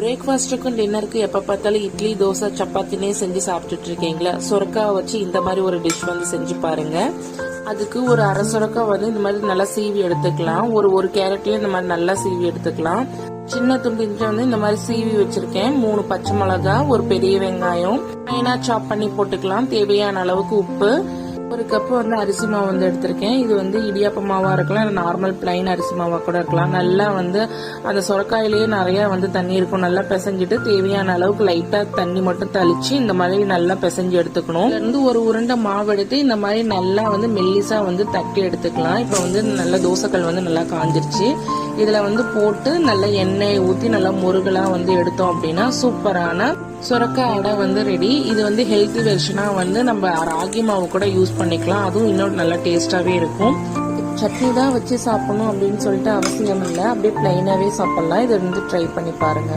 பிரேக்ஃபாஸ்ட்டுக்கும் டின்னருக்கு எப்ப பார்த்தாலும் இட்லி தோசை சப்பாத்தினே செஞ்சு சாப்பிட்டுட்டு இருக்கீங்களா? சொரக்காய் வச்சு இந்த மாதிரி ஒரு டிஷ் வந்து செஞ்சு பாருங்க. அதுக்கு ஒரு அரை சொரக்காய் வந்து இந்த மாதிரி நல்லா சீவி எடுத்துக்கலாம். ஒரு கேரட்டையும் இந்த மாதிரி நல்லா சீவி எடுத்துக்கலாம். சின்ன துண்டு இஞ்சி வந்து இந்த மாதிரி சீவி வச்சிருக்கேன். 3 பச்சை மிளகாய், ஒரு பெரிய வெங்காயம் ஃபைனா சாப் பண்ணி போட்டுக்கலாம். தேவையான அளவுக்கு உப்பு, ஒரு கப்பு வந்து அரிசி மாவு வந்து எடுத்திருக்கேன். இது வந்து இடியாப்ப மாவா இருக்கலாம், இல்லை நார்மல் பிளைன் அரிசி மாவா கூட இருக்கலாம். நல்லா வந்து அந்த சொரக்காயிலேயே நிறைய வந்து தண்ணி இருக்கும். நல்லா பிசைஞ்சிட்டு தேவையான அளவுக்கு லைட்டா தண்ணி மட்டும் தெளிச்சு இந்த மாதிரி நல்லா பிசைஞ்சு எடுத்துக்கணும். இதுல இருந்து ஒரு உருண்டை மாவு எடுத்து இந்த மாதிரி நல்லா வந்து மெல்லிசா வந்து தட்டி எடுத்துக்கலாம். இப்ப வந்து நல்ல தோசைக்கல் வந்து நல்லா காஞ்சிருச்சு. இதுல வந்து போட்டு நல்ல எண்ணெய் ஊத்தி நல்லா முருகலா வந்து எடுத்தோம் அப்படின்னா சூப்பரான சொரக்காய் அடை வந்து ரெடி. இது வந்து ஹெல்த்தி வெர்ஷனா வந்து நம்ம ராகி மாவு கூட யூஸ் பண்ணிக்கலாம். அதுவும் இன்னும் நல்லா டேஸ்டாவே இருக்கும். சட்னி தான் வச்சு சாப்பிடணும் அப்படின்னு சொல்லிட்டு அவசியம் இல்லை, அப்படியே பிளைனாவே சாப்பிடலாம். இதை வந்து ட்ரை பண்ணி பாருங்க.